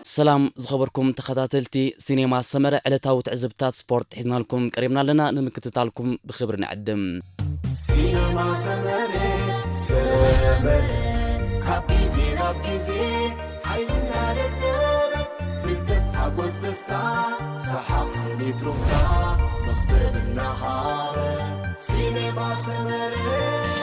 سلام زخبركم تخاتلتي سينما سمرة علتاو تعزبتات سبورت حزنا لكم قريبنا لنا نمكتتالكم بخبر نعدم سينما سمرة كابيزي رابيزي حيلنا للنبت فلتت حبوز دستا صحاب سنيت رفتا نفسد النهار سينما سمرة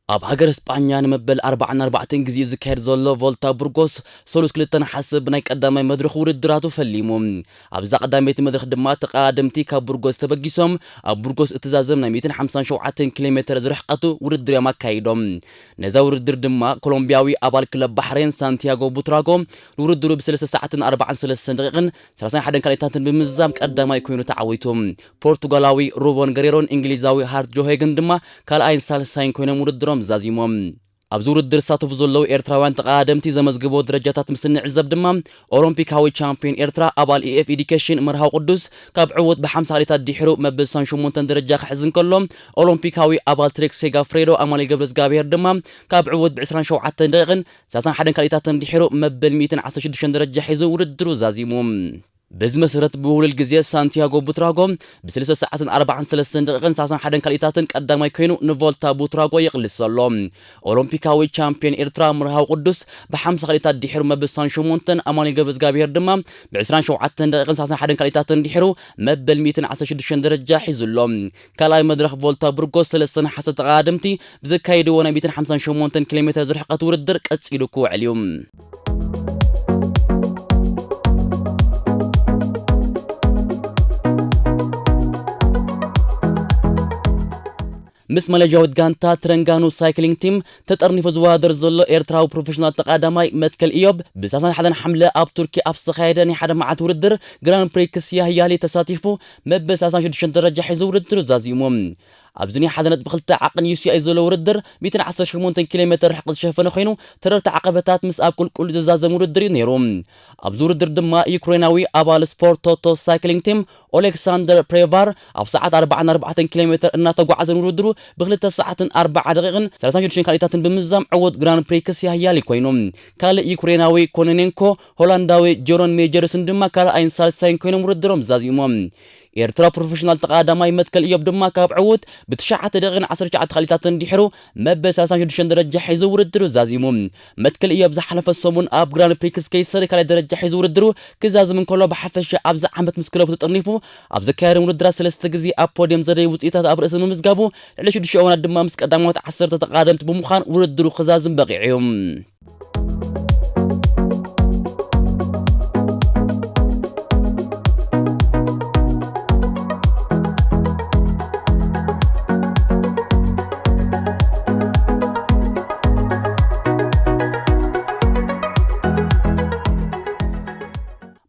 أب هاجر إسبانيا نمبل 4 جزء ذكر زلوا فولتا بورغوس سولوس كلتنا حسب نايك قدامي مدرخ وردراتو فليمو أب زق قدامي مدرخ دمات قادمتي كبورغوس تبجيسهم أب بورغوس اتزازمنا 257 كيلومتر زرحقته وردريا ما كايدوم نزا وردر دما كولومبياوي أبال كلب بحرين سانتياغو بوتراغو وردرو بسلسة ساعة 4 دقيقة 31 كاليتاتن بمزام قدامي يكونوا تعويتهم برتغالاوي روبون غريرون إنجليزاوي هارت جوهيغن دما كال أين سالسين كونوا وردرو زازيموم أبزور الدرسات فزولو إيرتراوان تقادمتي زمزقبو درجاتات مسنع عزب دمام أولمبيكاوي تشامبيون إيرترا أبال إف إديكيشن مرهاو قدوس كاب عود بحمس عليتات ديحرو مبل سانشومونتن درجة حزن كلهم أولمبيكاوي أبال تريك سيغا فريدو أمالي قبلس قابير دمام كاب عود بعسران شوعات دقيقن ساسان حدن كاليتات ديحرو مبل 216 درجة حزو وردرو زازيموم بز مسرت بول الجزية سانتياغو بوتراغو بسلسة ساعة 34 دقيقة ساسان حدن كاليتاتن قدامي كينو نفولتا بوتراغو يقلصلهم أولمبيكاوي تشامبيون إيرترا مرهاو قدوس بحمس كاليتات ديحرو مبل سانشومونتن أماني قبلس قابير دمام بعسران شوعات دقيقة ساسان حدن كاليتاتن ديحرو مبل 216 درجة حزلهم كالاي مدرخ فولتا بورغوس سلسة حسة تقادمتي بزكايدو وانا 258 كيلومتر زرحقة وردر كتسيلوكو عليهم مس مالجاود غانتا ترنغانو سايكلينج تيم تطرنيفو زوادر زلو ايرتراو بروفيشنال تقادماي متكل ايوب بساسان حدن حمله اب تركي ابسخايدن حدا معت وردر جران بريكس ياهيالي تساتيفو مبساسان 6 درجه حيزو وردر زازيموم أبزني حدنت بخلتا عقن يوسي أيزولو وردر 218 كيلومتر حق شفنا خينو تررت عقبتات مس أب كل زازم وردري نيروم أبزور در دما يوكريناوي أبال سبورت توتال سايكلينج تيم ألكسندر بريفار أب ساعة 4 كيلومتر إنها تقوى عزن وردرو بخلتا ساعة 4 دقيقة 23 كاليتات بمزام عود جران بريكس يهيالي كوينوم كال يوكريناوي كونينينكو هولنداوي جورون ميجرسن دما كال أين سالسين كوينوم وردروم زازيموم إيرترا بروفيشنال تقادماي متكل إيوب دما كاب عود بتشعة دقيقة 10 خليتاتن ديحرو مبس 6 درجة حيزو وردرو زازيموم متكل إيوب زحلف الصومون أب جران بريكس كيسر كلا درجة حيزو وردرو كزاز من كله بحفش أبز عمت مسكلو بتطرنيفو أبز كارم وردرا سلسة جزي أب بوديم زري وتيتات أبر اسمه مسجابو ليش دشونا دما مسك قدامات 10 تقادمت بمخان وردرو خزازم بقيعهم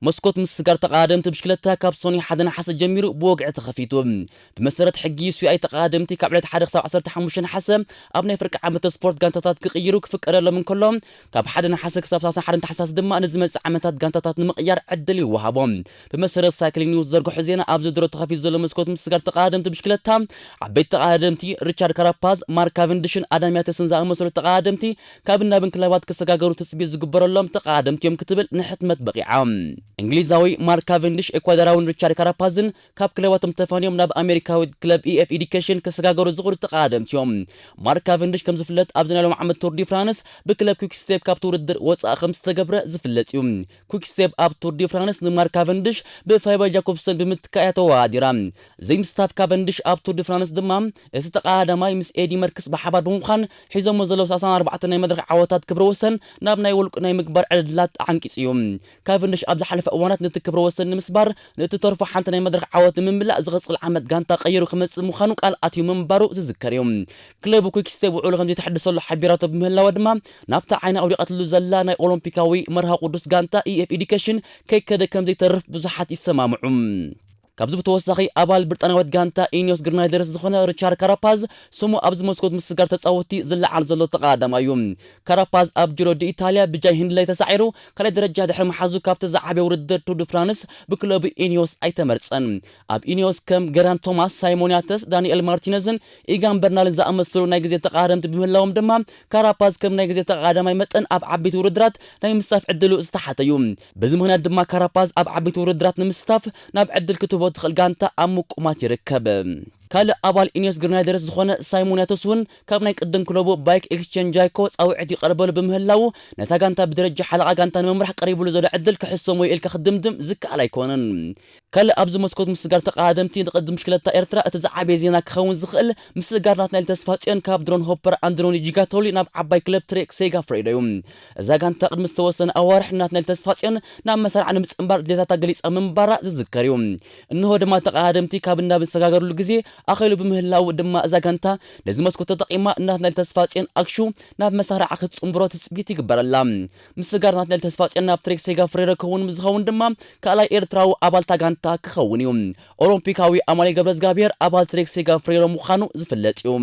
مسكوت مسجار تقادمت بشكلتها كابسوني حدنا حسن جميرو بوقع تخفيتو بمسرة حجيس في أي تقادمتي كابلت حد خسر 15 حسن أبني فرق عامة سبورت جانتات كغيرو كفكر لمن كلهم كاب حدنا حسن كسب ساسا حدنا تحساس دما نزمت عامتات جانتات نمقيار عدلي وهابهم بمسرة سايكلينج نيوز زرقو حزينة أبزو درو تخفيت زلو مسكوت مسجار تقادمت بشكلتها عبيت تقادمتي ريتشارد كاراباز مارك كافنديشن آدميات سنزا مسرة تقادمتي كابنا بن كلابات كسجاجرو تسبيز زقبر لهم تقادمتي يوم كتبل نحتمت بقي عام إنجليزاوي مارك كافنديش إكوادراون ريتشارد كارابازن كاب كلواتم تفانيوم ناب أمريكاوي كلب إف إديكيشن كسجاجرو زغور تقادمتيوم مارك كافنديش كم زفلت أبزنا لهم عمد تور دي فرانس بكلب كويك ستيب كاب تور الدر وصا 5 جبرة زفلت يوم كويك ستيب أب تور دي فرانس نمارك كافنديش بفايبا جاكوبسون بمتكايته واديرام زي مستاف كافنديش أب تور دي فرانس دمام استقادماي مس إيدي مركز بحبار بمخان حيزو مزلو ساسان 4 مدرك عواتات كبروسن نابناي ولقناي مكبر عدلات عنكيس يوم كافنديش أبز حلف أوانات نتكبر وسن مسبار نتطرف حنتنا مدرك عوات من بلا زغص العمد غانتا قيرو خمس مخانو قال اتيو منبرو زذكر يوم كلوب كويك ستيب وعلو خمس يتحدثوا له حبيرات بمهلا ودما نابتا عينا اوريقات له زلا ناي اولمبيكاوي مرها قدس غانتا اي اف اديوكيشن كي كده كم زي ترف بزحات يسمامعم ካብዚ ብተወሳኺ ኣባል ብሪጣንያዊት ጋንታ ኢኒዮስ ግሪናይደርስ ዝኾነ ሪቻርድ ካራፓዝ ስሙ ኣብዚ መስኮት ምስጋር ተፃወቲ ዝለዓል ዘሎ ተቐዳዳማይ እዩ። ካራፓዝ ኣብ ጂሮ ዲ ኢታልያ ብጃይ ህንድላይ ተሳዒሩ ካልኣይ ደረጃ ድሕሪ መሓዙ ካብቲ ዝዓበየ ውድድር ቱር ዲ ፍራንስ ብክለቡ ኢኒዮስ ኣይተመርፀን። ኣብ ኢኒዮስ ከም ገራን ቶማስ፣ ሳይሞን ያተስ፣ ዳንኤል ማርቲነዝን ኢጋን በርናልን ዝኣመሰሉ ናይ ግዜ ተቐዳደምቲ ብምህላዎም ድማ ካራፓዝ ከም ናይ ግዜ ተቐዳዳማይ መጠን ኣብ ዓበይቲ ውድድራት ናይ ምስታፍ ዕድሉ ዝተሓተ እዩ። በዚ ምክንያት ድማ ካራፓዝ ኣብ ዓበይቲ ውድድራት ንምስታፍ ናብ ዕድል ክትህቦ ትኽእል ጋንታ ኣብ ምቁማት ይርከብ። ካልእ ኣባል ኢኒዮስ ግሪናይደርስ ዝኾነ ሳይሞን ያተስ እውን ካብ ናይ ቅድም ክለቡ ባይክ ኤክስቼንጅ ጃይኮ ፃውዒት ይቐርበሉ ብምህላው ነታ ጋንታ ብደረጃ ሓለቓ ጋንታ ንምምራሕ ቀሪቡሉ ዘሎ ዕድል ክሕሰሞ ኢልካ ክድምድም ዝከኣል ኣይኮነን። ካልእ ኣብዚ መስኮት ምስጋር ተቐዳደምቲ ንቅድም ምሽክለታ ኤርትራ እቲ ዝዓበየ ዜና ክኸውን ዝኽእል ምስጋር ናትናኤል ተስፋፅዮን ካብ ድሮን ሆፐር ኣንድሮኒ ጂጋቶሊ ናብ ዓባይ ክለብ ትሬክ ሴጋ ፍሬዶ እዩ። እዛ ጋንታ ቅድሚ ዝተወሰነ ኣዋርሕ ናትናኤል ተስፋፅዮን ናብ መሰርዓ ንምፅምባር ድሌታታ ገሊፃ ምንባራ ዝዝከር እዩ። እንሆ ድማ ተቐዳደምቲ ካብ ናብ ዝተሰጋገሩሉ ግዜ ኣኸይሉ ብምህላው ድማ እዛ ጋንታ ነዚ መስኮት ተጠቂማ ናትናኤል ተስፋፅዮን ኣክሹ ናብ መሳርዓ ክትፅምብሮ ትፅቢት ይግበረላ። ምስጋር ናትናኤል ተስፋፅዮን ናብ ትሬክ ሴጋ ፍሬዶ ክኸውን ዝኸውን ድማ ካልኣይ ኤርትራዊ ኣባልታ ጋንታ ክኸውን እዩ። ኦሎምፒካዊ ኣማኑኤል ገብረእግዚኣብሔር ኣባል ትሬክ ሴጋ ፍሬዶ ምዃኑ ዝፍለጥ እዩ።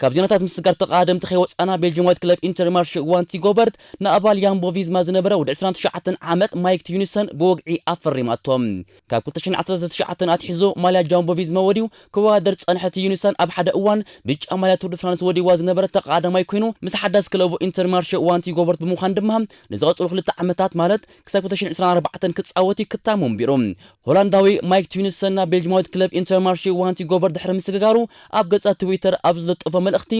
ካብ ዜናታት ምስጋር ተቐዳደምቲ ከይወፃና ቤልጅማዊት ክለብ ኢንተር ማርሽ ዋንቲ ጎበርት ንኣባል ያምቦ ቪዝማ ዝነበረ ወዲ 29 ዓመት ማይክ ቲዩኒሰን ብወግዒ ኣፈሪማቶም። ካብ 2019 ኣትሒዙ ማልያ ጃምቦ ቪዝማ ወዲው ክወዳደር ፀንሐ ቲዩኒሰን ኣብ ሓደ እዋን ብጫ ማልያ ቱር ዲ ፍራንስ ወዲዋ ዝነበረ ተቐዳዳማይ ኮይኑ ምስ ሓዳስ ክለቡ ኢንተር ማርሽ ዋንቲ ጎበርት ብምዃን ድማ ንዝቐፅሉ 2 ዓመታት ማለት ክሳብ 2024 ክፃወት ክታመም ቢሩ። ሆላንዳዊ ማይክ ቲዩኒሰን ናብ ቤልጅማዊት ክለብ ኢንተር ማርሽ ዋንቲ ጎበርት ድሕሪ ምስግጋሩ ኣብ ገጻ ትዊተር ኣብ ዝለጠፎ መልእኽቲ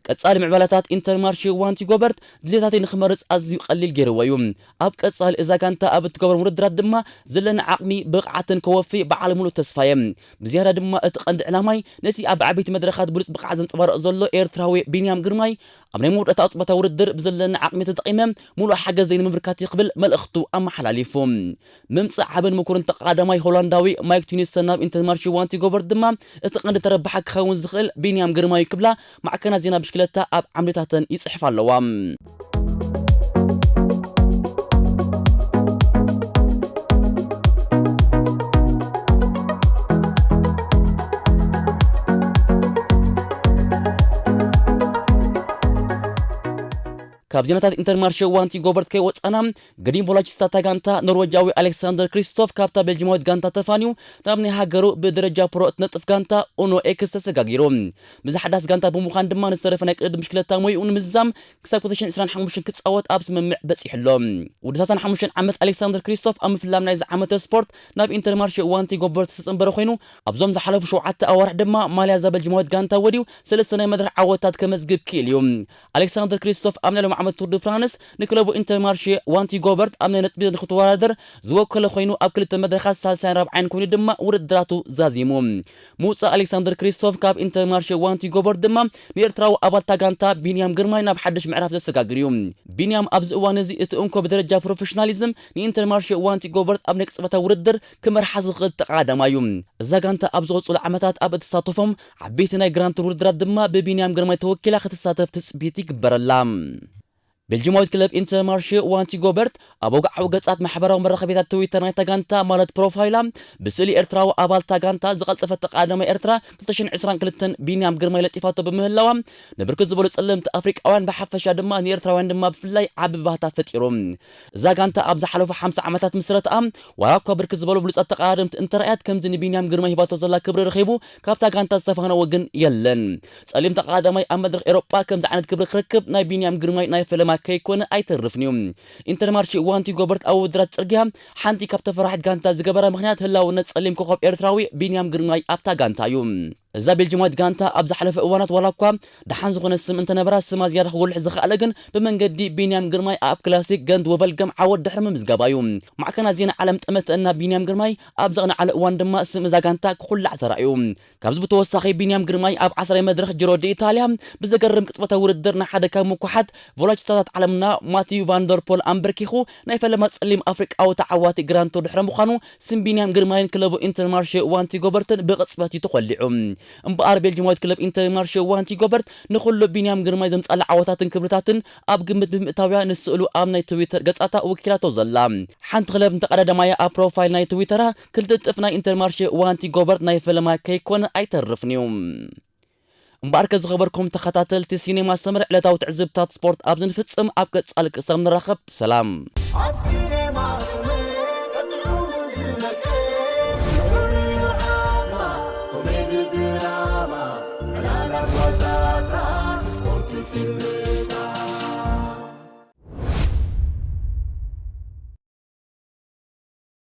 ቀጻሊ ምዕባላታት ኢንተር ማርሽ ዋንቲ ጎበርት ድሌታተይ ንኽመርፅ ኣዝዩ ቀሊል ገይርዎ እዩ። ኣብ ቀጻሊ እዛ ጋንታ ኣብ እትገበሮም ውድድራት ድማ ዘለና ዓቕሚ ብቕዓትን ከወፊ በዓል ሙሉእ ተስፋየ። ብዝያዳ ድማ እቲ ቀንዲ ዕላማይ ነቲ ኣብ ዓበይቲ መድረኻት ብሉፅ ብቕዓት ዘንፀባርቕ ዘሎ ኤርትራዊ ቢንያም ግርማይ ኣብ ናይ መውደእታ ኣፅበታ ውድድር ብዘለና ዓቕሚ ተጠቒመ ሙሉእ ሓገዝ ዘይንምብርካት ይኽብል መልእኽቱ ኣመሓላሊፉ። ምምፃእ ዓብን ምኩርን ተቐዳዳማይ ሆላንዳዊ ማይክ ቲዩኒሰን ናብ ኢንተር ማርሽ ዋንቲ ጎበርት ድማ እቲ ቀንዲ ተረባሓ ክኸውን ዝኽእል ቢንያም ግርማይ ክብላ ማዕከናት ዜና ብሽክለታ ኣብ ዓምድታተን ይፅሕፍ ኣለዋ። ካብ ዜናታት ኢንተር ማርሽ ዋንቲ ጎበርት ከይወፃና ገዲም ቮላችስታ ጋንታ ኖርዌጃዊ ኣሌክሳንደር ክሪስቶፍ ካብታ ቤልጅማዊት ጋንታ ተፋንዩ ናብ ናይ ሃገሩ ብደረጃ ፕሮ እትነጥፍ ጋንታ ኡኖ ኤክስ ተሰጋጊሩ። ብዛሓዳስ ጋንታ ብምዃን ድማ ንዝተረፈ ናይ ቅድም ምሽክለታ ሞይኡ ንምዛም ክሳብ 2025 ክፃወት ኣብ ስምምዕ በፂሕሎ። ወዲ 35 ዓመት ኣሌክሳንደር ክሪስቶፍ ኣብ ምፍላም ናይ ዝዓመተ ስፖርት ናብ ኢንተር ማርሽ ዋንቲ ጎበርት ዝተፀንበረ ኮይኑ ኣብዞም ዝሓለፉ 7 ኣዋርሕ ድማ ማልያ ዛ ቤልጅማዊት ጋንታ ወዲው 3 ናይ መድረኽ ዓወታት ከመዝግብ ክኢል እዩ። ኣሌክሳንደር ክሪስቶፍ ኣብ ናይ ሎሚ ዓመት ቱር ዲ ፍራንስ ንክለቡ ኢንተር ማርሽ ዋንቲ ጎበርት ኣብ ናይ ነጥቢ ንኽትወዳደር ዝወከለ ኮይኑ ኣብ 2 መድረኻት ሳልሳይን ራብዓይን ኮይኑ ድማ ውድድራቱ ዛዚሙ። ምውፃእ ኣሌክሳንደር ክሪስቶፍ ካብ ኢንተር ማርሽ ዋንቲ ጎበርት ድማ ንኤርትራዊ ኣባልታ ጋንታ ቢንያም ግርማይ ናብ ሓድሽ ምዕራፍ ዘሰጋግር እዩ። ቢንያም ኣብዚ እዋን እዚ እቲ እንኮ ብደረጃ ፕሮፌሽናሊዝም ንኢንተር ማርሽ ዋንቲ ጎበርት ኣብ ናይ ቅፅበታ ውድድር ክመርሓ ዝኽእል ተቐዳዳማይ እዩ። እዛ ጋንታ ኣብ ዝቐፅሉ ዓመታት ኣብ እትሳተፎም ዓበይቲ ናይ ግራንድ ቱር ውድድራት ድማ ብቢንያም ግርማይ ተወኪላ ክትሳተፍ ትፅቢት ይግበረላ። ቤልጅማዊት ክለብ ኢንተር ማርሽ ዋንቲ ጎበርት ኣብ ወግዓዊ ገጻት ማሕበራዊ መራኸቢታት ትዊተር ናይታ ጋንታ ማለት ፕሮፋይላ ብስእሊ ኤርትራዊ ኣባልታ ጋንታ ዝቐልጠፈት ተቐዳዳማይ ኤርትራ 2022 ቢንያም ግርማይ ለጢፋቶ ብምህላዋ ንብርክት ዝበሉ ጸለምቲ ኣፍሪቃውያን ብሓፈሻ ድማ ንኤርትራውያን ድማ ብፍላይ ዓቢ ባህታ ፈጢሩ። እዛ ጋንታ ኣብ ዝሓለፉ 50 ዓመታት ምስረትኣ ዋላ እኳ ብርክት ዝበሉ ብሉጻት ተቐዳደምቲ እንተረኣያት ከምዚ ንቢንያም ግርማይ ሂባቶ ዘላ ክብሪ ረኺቡ ካብታ ጋንታ ዝተፋነወ ግን የለን። ጸሊም ተቐዳዳማይ ኣብ መድረኽ ኤሮጳ ከምዚ ዓይነት ክብሪ ክረክብ ናይ ቢንያም ግርማይ ናይ ፈለማ ከይኮነ ኣይተርፍን እዩ። ኢንተር ማርሽ ዋንቲ ጎበርት ኣብ ውድድራት ጽርግያ ሓንቲ ካብ ተፈራሒት ጋንታ ዝገበራ ምክንያት ህላውነት ጸሊም ኮኸብ ኤርትራዊ ቢንያም ግርማይ ኣብታ ጋንታ እዩ። እዛ ቤልጅማዊት ጋንታ ኣብ ዝሓለፈ እዋናት ዋላ እኳ ደሓን ዝኾነ ስም እንተነበራ ስማ ዝያዳ ክጎልሕ ዝኽኣለ ግን ብመንገዲ ቢንያም ግርማይ ኣብ ክላሲክ ገንድ ወፈልገም ዓወት ድሕሪ ምምዝጋባ እዩ ማዕከና ዜና ዓለም ጠመተአና ቢንያም ግርማይ ኣብ ዘቕንዓለ እዋን ድማ ስም እዛ ጋንታ ክኹላዕ ተራእዩ ካብዚ ብተወሳኺ ቢንያም ግርማይ ኣብ 10 መድረኽ ጅሮ ዲ ኢታልያ ብዘገርም ቅጽበታዊ ውድድር ናይ ሓደ ካብ ምኩሓት ቮላጅስታታት ዓለምና ማቲዩ ቫንደርፖል ኣንበርኪኹ ናይ ፈለማ ጸሊም ኣፍሪቃዊ ተዓዋቲ ግራንቶ ድሕሪ ምዃኑ ስም ቢንያም ግርማይን ክለቡ ኢንተርማርሼ ዋንቲ ጎበርትን ብቕጽበት ተኸሊዑ እምበኣር ቤልጅማዊት ክለብ ኢንተርማርሼ ዋንቲ ጎበርት ንኹሉ ቢንያም ግርማይ ዘምጻለ ዓወታትን ክብርታትን ኣብ ግምት ብምእታውያ ንስእሉ ኣብ ናይ ትዊተር ገጻታ ወኪላቶ ዘላ ሓንቲ ክለብ እንተቀዳዳማያ ኣብ ፕሮፋይል ናይ ትዊተራ ክልጥፍ ናይ ኢንተርማርሼ ዋንቲ ጎበርት ናይ ፈለማ ከይኮነ ኣይተርፍን እዩ እምበኣር ከዝኸበርኩም ተኸታተልቲ ሲኔማ ሰምር ዕለታዊ ትዕዝብታት ስፖርት ኣብ ዝንፍጽም ኣብ ገጻል ቅሳም ንራኸብ ሰላም Film